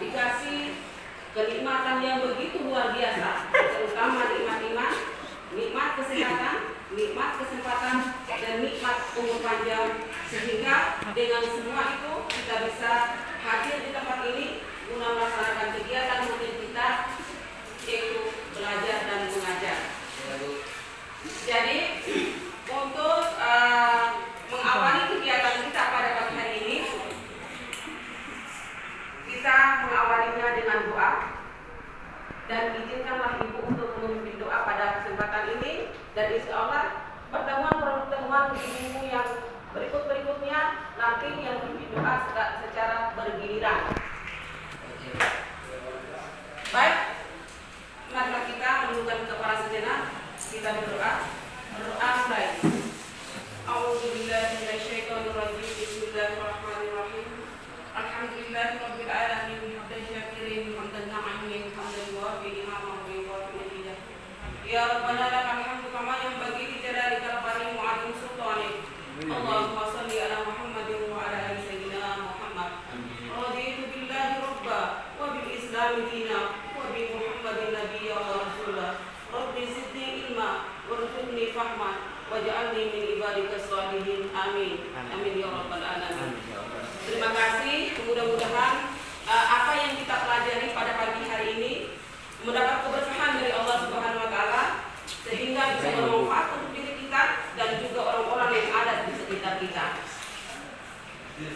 dikasih kenikmatan yang begitu luar biasa, terutama nikmat iman, nikmat kesehatan, nikmat kesempatan, dan nikmat umur panjang, sehingga dengan semua itu kita bisa hadir di tempat ini guna melaksanakan kegiatan rutin kita, yaitu belajar dan mengajar. Jadi untuk mengawali kegiatan kita pada pagi hari ini, kita mengawalinya dengan doa, dan izinkanlah Ibu untuk memimpin doa pada kesempatan ini, dan insya Allah pertemuan Ibu yang berikutnya nanti yang memimpin doa secara bergiliran. Baik, marilah kita menundukkan kepala sejenak, kita berdoa. Berdoa mulai. A'udzubillahi minasyaitonirrajim. Bismillahirrahmanirrahim. Alhamdulillahirabbil alamin hamdan syakirin hamdan na'imin hamdan wafi'in hamdan wafi'in. Ya Rabbana lakal hamdu kama yanbaghi li jalalika al-karim wa 'azimi sultanik. Allahumma shalli ala Muhammadin wa ala ali sayyidina Muhammad. Raditu billahi rabba wa bil islami dina wa bi Muhammadin nabiyya wa rasula. Rabbi zidni ilma warzuqni fahman waj'alni min ibadikas shalihin. Amin. Amin ya rabbal alamin. Terima kasih. Mudah-mudahan apa yang kita pelajari pada pagi hari ini mendapat keberkahan dari Allah Subhanahu wa taala, sehingga bisa bermanfaat untuk diri kita dan juga orang-orang yang ada di sekitar kita.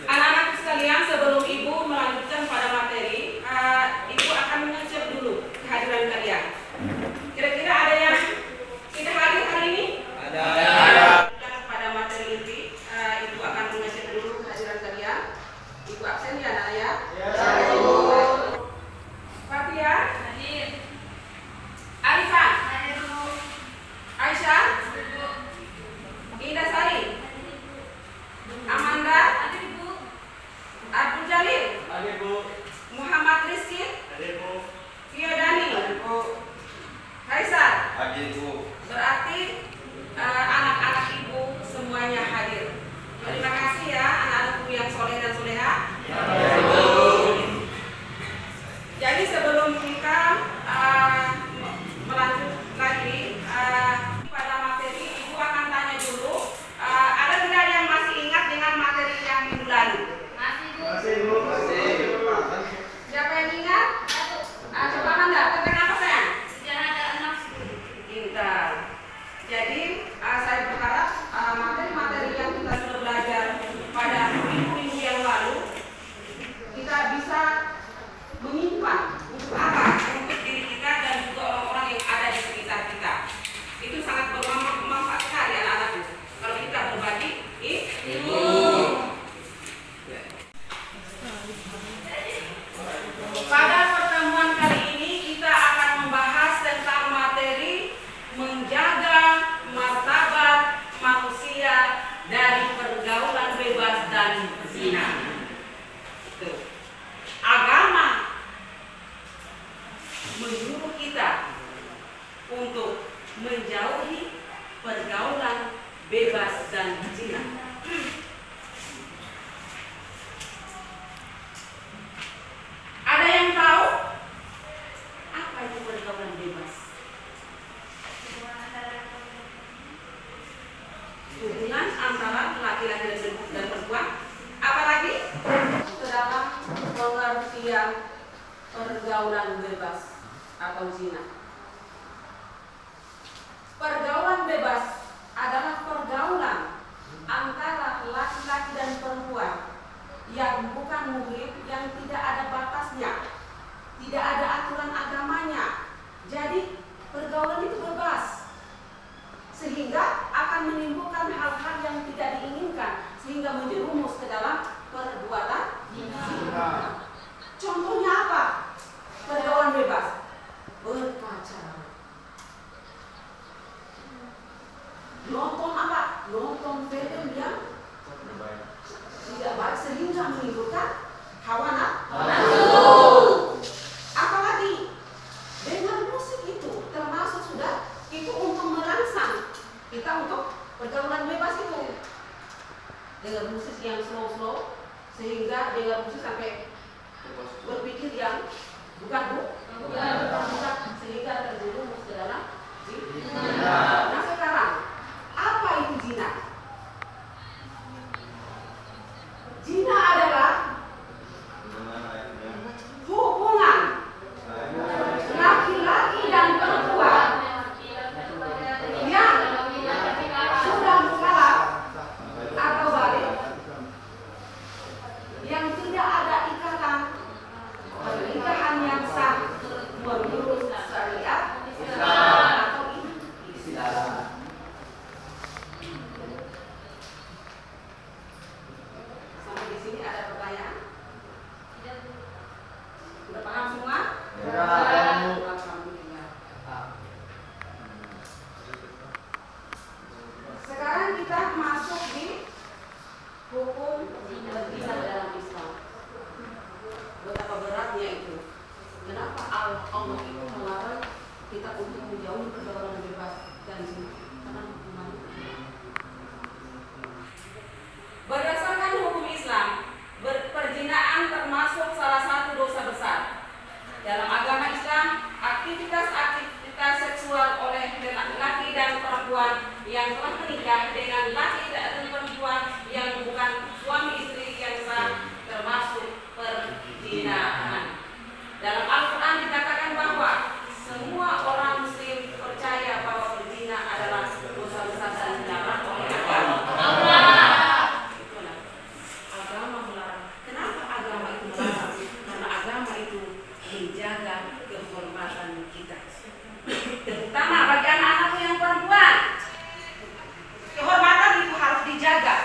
Anak-anak sekalian, sebelum Ibu melanjutkan pada materi, Ibu akan mengecek dulu kehadiran kalian. Kira-kira ada yang tidak hadir hari ini? Ada. Pada materi inti, Ibu akan mengecek dulu kehadiran kalian. Ibu absen ya, Nak ya? Ya. Fatia? Hadir. Arifan? Hadir dulu. Aisyah? Hadir dulu. Indah Sari? Amanda? Hadir Bu. Abdul Jalil? Hadir Bu. Muhammad Rizky? Hadir Bu. Vio Dani? Hadir Bu. Faisal? Hadir Bu. Berarti anak-anak Ibu semuanya hadir. Terima kasih ya anak-anakku yang soleh dan soleha. Jadi sebelum kita melanjut lagi pada materi, Ibu akan tanya dulu, ada tidak yang masih ingat dengan materi yang minggu lalu? Masih Bu. Masih Bu. Masih. Siapa yang ingat? Coba Anda, tentang apa sayang? Sejarah dan nafsu. Pintar. Jadi saya berharap materi-materi yang kita sudah belajar pada minggu-minggu yang lalu kita bisa menyimpan untuk apa? Untuk diri kita dan juga orang-orang yang ada di sekitar kita. Itu sangat bermanfaat sekali anak-anakku. Kalau kita berbagi ilmu. Pada pertemuan kali ini kita akan membahas tentang materi menjaga martabat manusia dari pergaulan bebas dan zina. Agama menyuruh kita untuk menjauhi pergaulan bebas dan zina. Ada yang tahu apa itu pergaulan bebas? Hubungan antara laki-laki dan perempuan, apalagi ke dalam pengertian pergaulan bebas atau zina. Pergaulan bebas adalah pergaulan antara laki-laki dan perempuan yang bukan muhrim, yang tidak ada batasnya, tidak ada aturan agamanya. Jadi pergaulan itu bebas, sehingga akan menimbulkan hal-hal yang tidak diinginkan, sehingga menjerumus ke dalam perbuatan zina. Contohnya apa? Pergaulan bebas, berpacaran. Nonton apa? Nonton film yang tidak baik sehingga menimbulkan hawa nafsu. yang bukan bukan sehingga terjerumus ke dalam zina. Nah sekarang apa itu zina? Zina adalah hubungan laki-laki dan perempuan yang sudah mukallaf atau balik, yang tidak ada ikatan pernikahan yang sah menurut syariat atau Islam. Sampai di sini ada pertanyaan? Sudah paham semua? Ya. Alhamdulillah. Sekarang kita masuk di hukum berzina dalam Islam. Betapa beratnya itu. Kenapa Allah itu melarang kita untuk menjauhi pergaulan bebas dan zina? Karena hukuman. Berdasarkan hukum Islam, perzinahan termasuk salah satu dosa besar. Dalam agama Islam, aktivitas seksual oleh laki dan perempuan yang telah menikah dengan laki dan perempuan yang bukan suami istri yang sah termasuk perzinahan. Dalam Al-Quran dikatakan bahwa semua orang Muslim percaya bahwa berzina adalah dosa besar dan dilarang oleh agama. Agama melarang. Kenapa agama itu melarang? Karena agama itu menjaga kehormatan kita, terutama bagi anak-anakku yang perempuan. Kehormatan itu harus dijaga.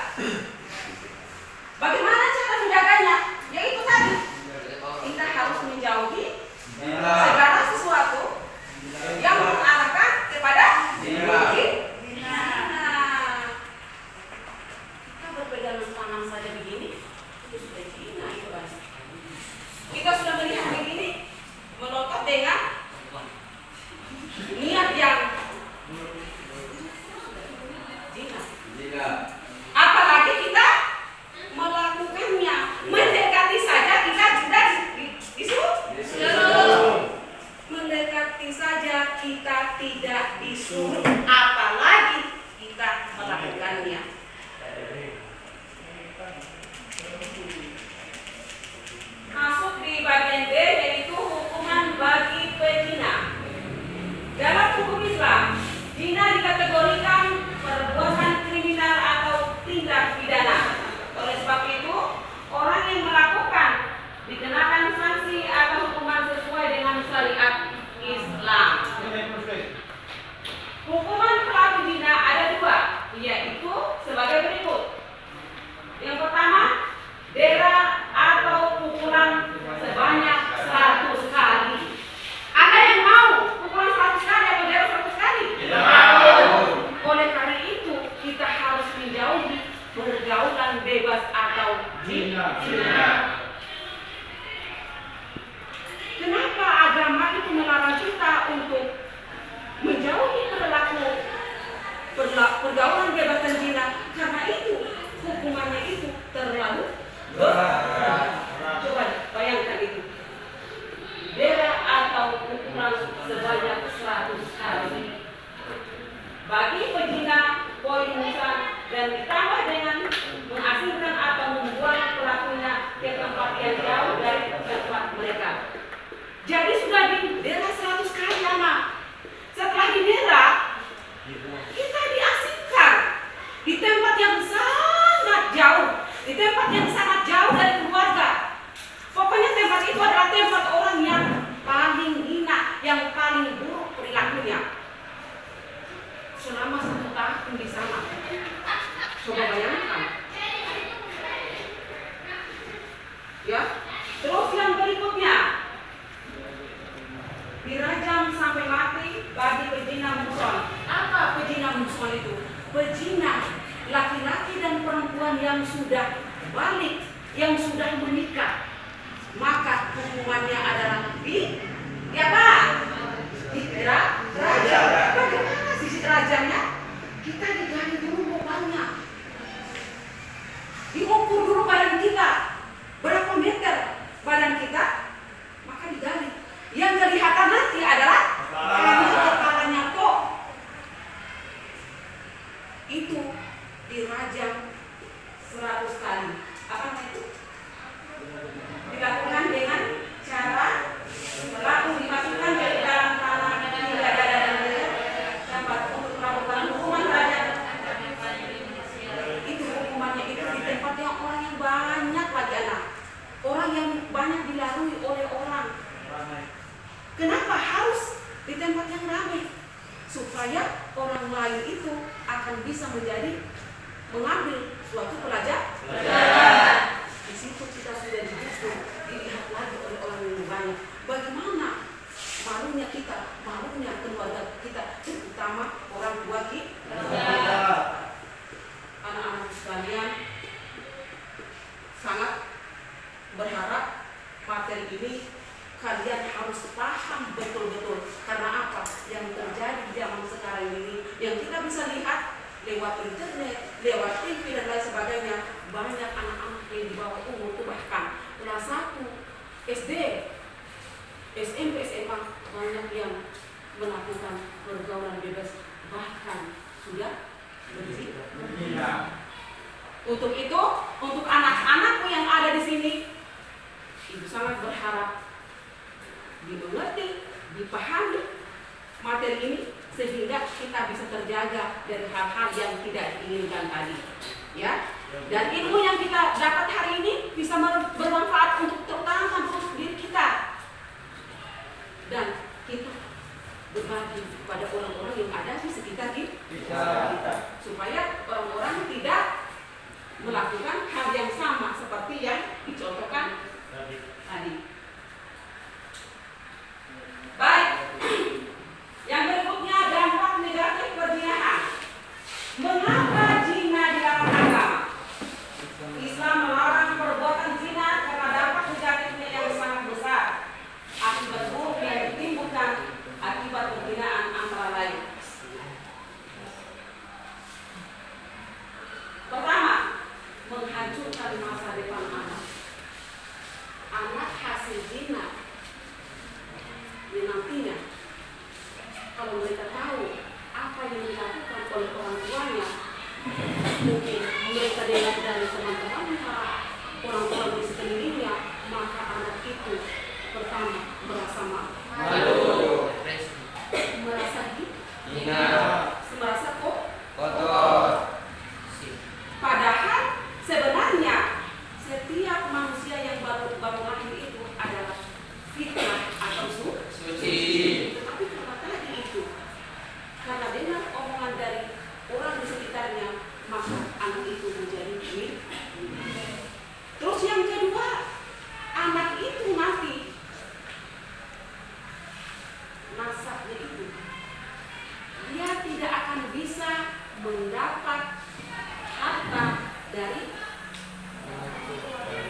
Bagaimana cara menjaganya? Yaitu tadi, kita harus menjauhi segala sesuatu yang mengarahkan kepada zina. Kita berpegangan tangan saja begini, itu sudah zina itu kan. Kita sudah melihat begini, melotot dengan niat yang zina. Apalagi kita melakukannya, mendekati saja kita sudah disuruh. Mendekati saja kita tidak disuruh, apalagi kita melakukannya. Masuk di bagian D, yaitu hukuman bagi pezina. Dalam hukum Islam, zina dikategorikan perbuatan kriminal atau tindak pidana. Oleh sebab itu, orang yang melakukan dikenakan sanksi atau hukuman sesuai dengan syariat Islam. Hukuman pelaku zina ada dua, yaitu sebagai berikut. Yang pertama, dera atau pukulan sebanyak 100 kali. Ada yang mau pukulan 100 kali atau dera 100 kali? Oleh karena itu, kita harus menjauhi pergaulan bebas atau zina. Kenapa agama itu melarang kita untuk menjauhi pergaulan bebas dan zina? Karena itu hukumannya itu terlalu berat. Coba bayangkan itu. Dera atau pukulan sebanyak 100 kali. Bagi pezina, poin musan dan ditambah dengan mengasingkan atau membuang pelakunya ke tempat yang jauh dari tempat mereka. Jadi sudah didera 100 kali anak. Setelah didera, kita diasingkan di tempat yang sangat jauh, di tempat yang sangat jauh dari keluarga. Pokoknya tempat itu adalah tempat orang yang paling hina, yang paling buruk perilakunya. Selama 1 tahun di sana. Coba bayangkan. Ya. Terus yang berikutnya, dirajam sampai mati bagi pezina muson. Apa pezina muson itu? Pezina laki-laki dan perempuan yang sudah balik, yang sudah menikah, maka hukumannya adalah dirajam. Bagaimana sisi rajamnya? Kita digali dulu banyak, diukur dulu badan kita berapa meter badan kita, tempat yang ramai, supaya orang lain itu akan bisa mengambil suatu pelajaran. Di situ kita sudah dihukum, dilihat lagi oleh orang yang banyak. Bagaimana malunya kita, malunya keluarga kita, terutama orang tua kita. Anak-anak sekalian, sangat berharap materi ini kalian harus paham betul-betul. Karena apa? Yang terjadi di zaman sekarang ini, yang kita bisa lihat lewat internet, lewat TV dan lain sebagainya, banyak anak-anak yang di bawah umur itu bahkan kelas 1 SD, SMP, SMA, banyak yang melakukan pergaulan bebas, bahkan sudah berzina. Untuk itu, untuk anak-anakku yang ada di sini, ibu sangat berharap dimengerti, dipahami materi ini, sehingga kita bisa terjaga dari hal-hal yang tidak diinginkan tadi, ya. Dan ilmu yang kita dapat hari ini bisa bermanfaat untuk terutama untuk diri kita, dan kita berbagi kepada orang-orang yang ada di sekitar kita, supaya orang-orang tidak melakukan hal yang sama seperti yang dicontohkan tadi. Baik, yang berikutnya dampak negatif perzinahan. Mengapa zina dilarang agama? Islam melarang perbuatan zina karena dampak negatifnya yang sangat besar, akibat buruk yang ditimbulkan akibat perzinahan antara lain. Pertama, menghancurkan masa depan anak. Anak hasil zina yang nantinya, kalau mereka tahu apa yang dilakukan oleh orang tuanya, mungkin mereka dengar dari teman-temannya, orang tua di sekelilingnya, maka anak itu pertama merasa malu, merasa hina, merasa kotor. Padahal sebenarnya setiap manusia yang baru lahir itu adalah fitnah atau suci. Tetapi karena tadi itu, karena dengar omongan dari orang di sekitarnya, maka anak itu menjadi gila. Terus yang kedua, anak itu nanti nasabnya itu, dia tidak akan bisa mendapat harta dari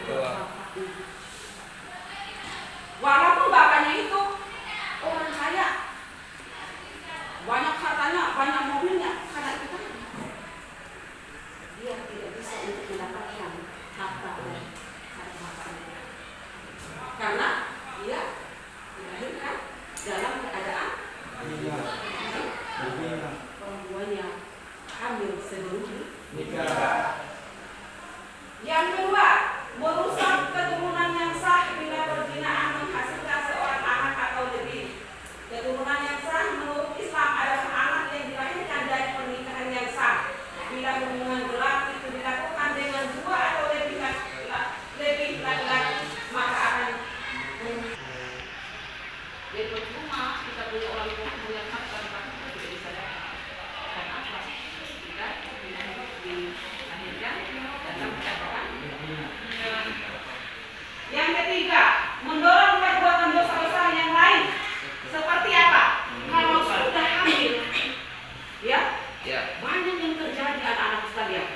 bapaknya. Walaupun bapaknya itu orang kaya, banyak hartanya, banyak mobilnya, karena itu kan dia tidak bisa untuk mendapatkan harta dari bapaknya, karena dia dilahirkan dalam keadaan orang tuanya hamil sebelum nikah. Yang kedua, merusak keturunan yang sah bila perzinahan menghasilkan seorang anak atau lebih. Keturunan yang sah menurut Islam adalah anak yang dilahirkan dari pernikahan yang sah. Bila hubungan gelap itu dilakukan dengan dua atau lebih laki-laki, maka akan jadi percuma kita punya orang tua punya harta, tapi kita tidak bisa dapat. Dan apa? Kita dilahirkan dalam keadaan. Yang ketiga, mendorong perbuatan dosa-dosa yang lain. Seperti apa? Kalau sudah hamil, ya, banyak yang terjadi anak-anak sekalian.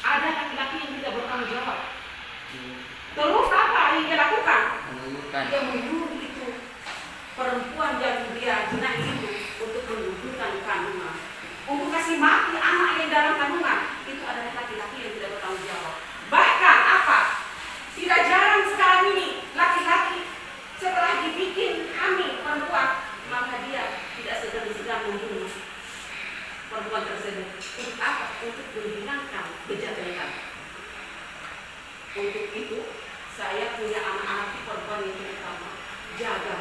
Ada laki-laki yang tidak bertanggung jawab. Terus apa yang dia lakukan? Dia menyuruh itu perempuan yang dia zinahi itu untuk menggugurkan kandungan, untuk kasih mati anak yang dalam kandungan. Itu adalah laki-laki yang tidak bertanggung jawab. Bahkan apa? Tidak jarang sekarang ini laki-laki setelah dibikin hamil perempuan, maka dia tidak segan-segan membunuh perempuan tersebut. Untuk apa? Untuk menghilangkan kejahatan. Untuk itu, saya punya anak-anak perempuan yang terutama, jaga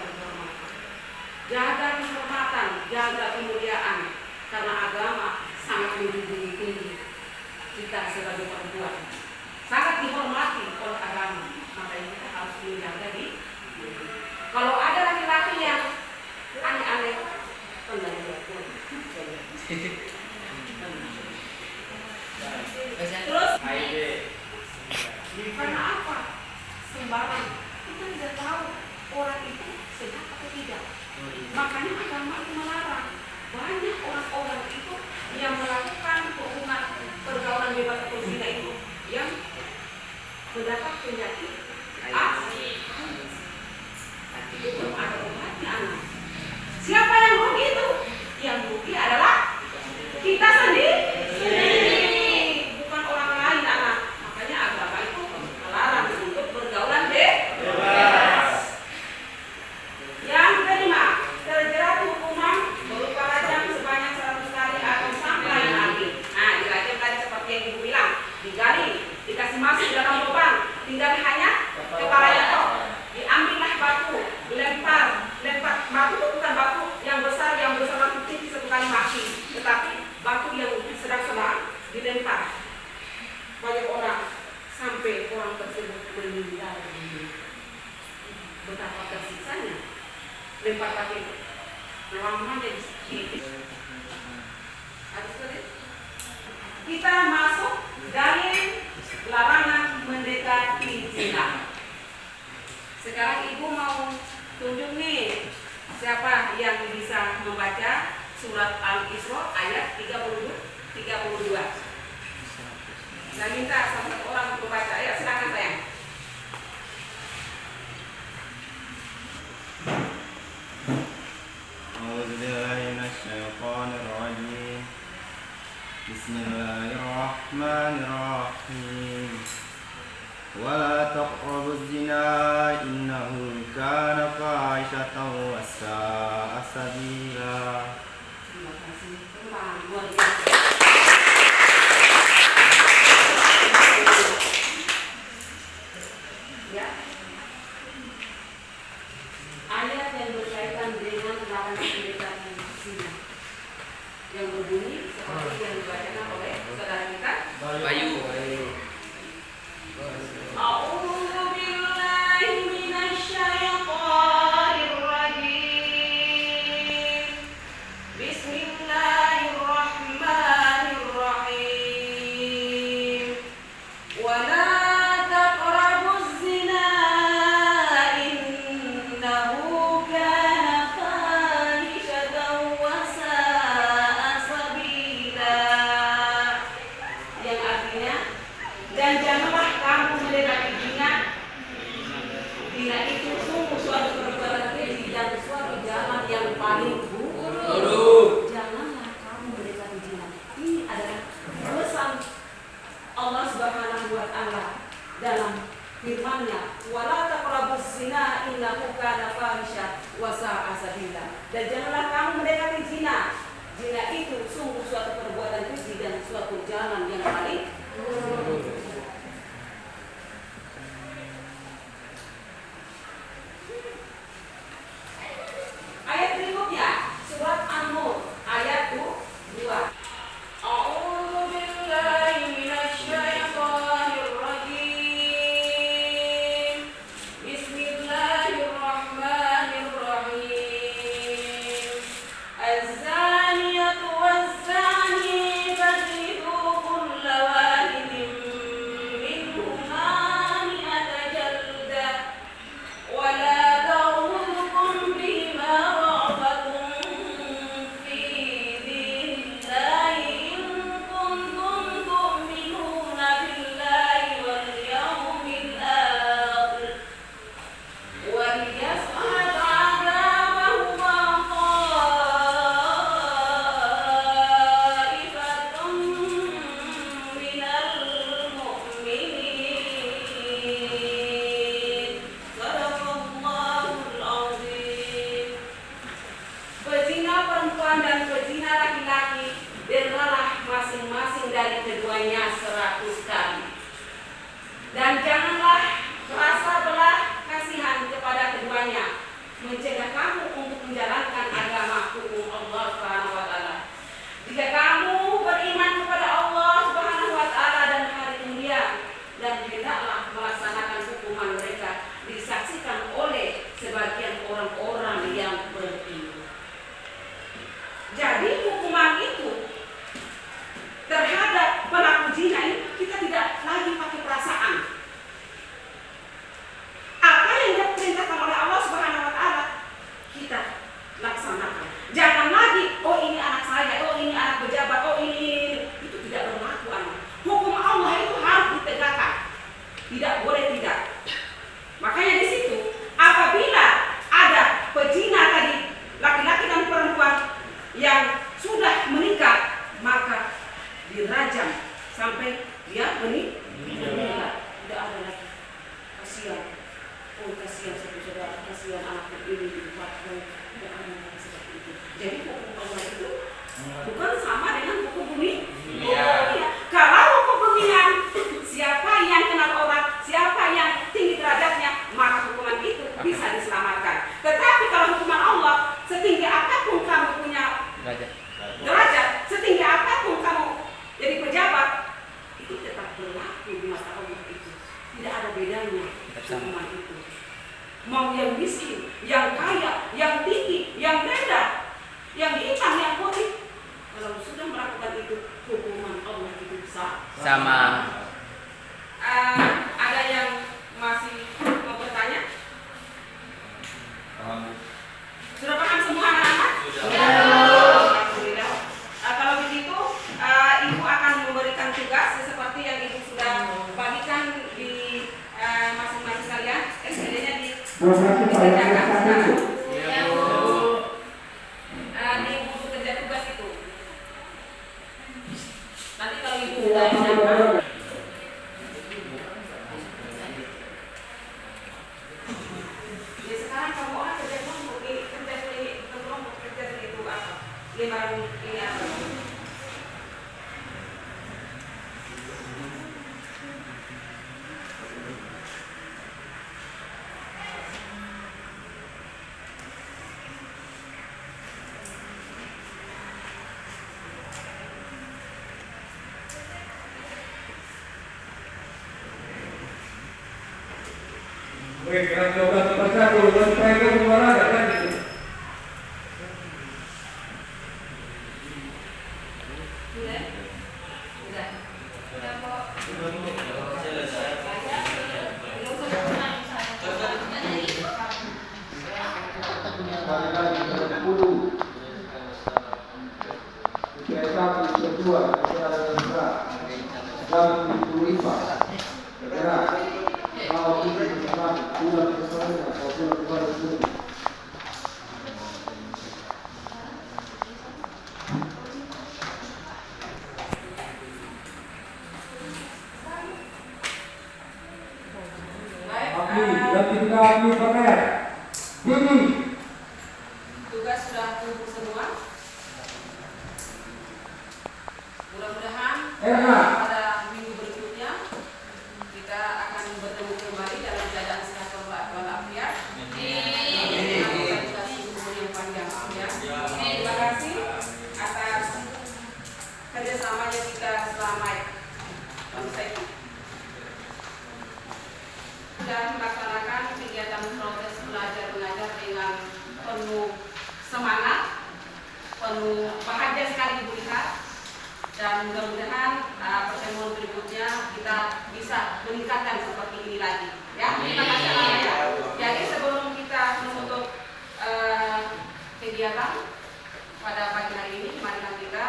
kehormatan, jaga kemuliaan, karena agama sangat menjunjung tinggi kita sebagai perempuan, sangat dihormati oleh agama, maka kita harus menjaga diri. Kalau ada laki-laki yang Terus karena apa? Sembarang kita tidak tahu orang itu sehat atau tidak. Makanya agama itu melarang. Banyak orang-orang itu yang melakukan hubungan pergaulan bebas atau zina itu yang mendapat penyakit AIDS. Itu ada obatnya, anak. Siapa yang rugi itu? Yang rugi adalah kita sendiri. Bukan orang lain, anak. Makanya agama itu melarang untuk pergaulan bebas. Yang kelima, terjerat hukuman berupa rajam sebanyak 100 kali atau sampai mati. Nah, dirajam tadi seperti yang ibu bilang, digali, dikasih masuk dalam lubang, tinggal hanya kepalanya toh. Diambillah batu, dilempar batu itu bukan batu yang besar tinggi 1 kali mati, tetapi batu yang sedang-sedang dilempar banyak orang sampai orang tersebut meninggal. Betapa tersiksanya. Lempar pakai ruangan jadi kita masuk dari larangan mendekati zina. Sekarang ibu mau tunjuk nih siapa yang bisa membaca surat Al-Isra ayat 32. Saya minta satu orang untuk membaca. Ya, silakan sayang. Bismillahirrahmanirrahim. Wala taqrabuz zina innahu kana fahishatan wa sa'a sabila. Terima kasih. Luar biasa. Ya. Ayat yang berkaitan dengan larangan mendekati zina yang berbunyi seperti yang dibacakan oleh saudara kita Bayu. A'udzu billahi minasy syaithanir rajim. Bismillahirrahmanirrahim. Wa la taqrabuz zina innahu kana fahishatan wa sa'a sabila. Yang artinya, dan janganlah kamu mendekati zina. Zina itu sungguh suatu perbuatan keji dan suatu jalan yang paling buruk. Janganlah kamu mendekati zina. Ini adalah pesan Allah Subhanahu wa Ta'ala dalam firman-Nya, "Wala taqrabuz zina innahu kana fahisha wa sa'a sabila." Dan janganlah kamu mendekati zina. Zina itu sungguh suatu perbuatan keji dan suatu jalan yang paling buruk. Ayat berikutnya, surat An-Nur ayat 2. A'udzu billahi minasy syaithanir rajim. Bismillahirrahmanirrahim. Az-zaniyatu waz-zani fajlidu kulla wahidin satu saudara, kasihan anakku ini dibuatkan seperti itu. Jadi hukum Allah itu bukan sama dengan hukum bumi. Iya. Kalau hukum bumi siapa yang kenal orang, siapa yang tinggi derajatnya, maka hukuman itu bisa diselamatkan. Tetapi kalau hukuman Allah, setinggi apapun kamu punya derajat, setinggi apapun kamu jadi pejabat, itu tetap berlaku di mata Allah itu. Tidak ada bedanya hukuman itu. Mau yang miskin, yang kaya, yang tinggi, yang rendah, yang hitam, yang putih, kalau sudah melakukan itu, hukuman Allah itu sama. Ada yang masih mau bertanya? Sudah paham semua anak-anak? Sudah. Alhamdulillah. Kalau begitu, Ibu akan memberikan tugas seperti yang Ibu sudah bagikan di masing-masing kalian. Sebenarnya dikerjakan sekarang. Di buku kerja tugas itu. Nanti kalau Ibu sudah menyiapkan. Sekarang kamu orang kerja kelompok kerja itu apa? Lembaran ini apa? Oke, kita coba satu-satu, dan pegang olahraga kan gitu. Tugas sudah kumpul semua. Mudah-mudahan pada minggu berikutnya kita akan bertemu kembali dalam keadaan sehat walafiat. Yang panjang ya. Terima kasih atas kerjasamanya kita selama ini. Dan melaksanakan kegiatan proses belajar mengajar dengan penuh semangat, penuh bahagia sekali Ibu lihat, dan mudah-mudahan pertemuan berikutnya kita bisa meningkatkan seperti ini lagi. Ya, terima kasih ya. Jadi sebelum kita menutup kegiatan pada pagi hari ini, marilah kita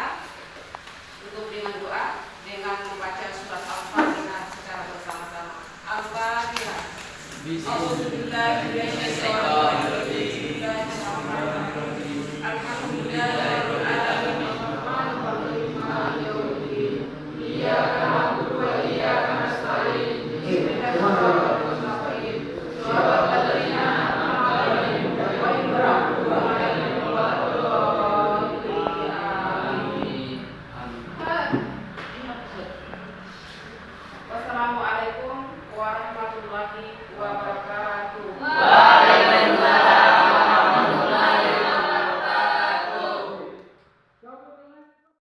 tutup dengan doa dengan membaca surat Al-Fatihah secara bersama-sama. Al-Fatihah. Bismillahirrahmanirrahim.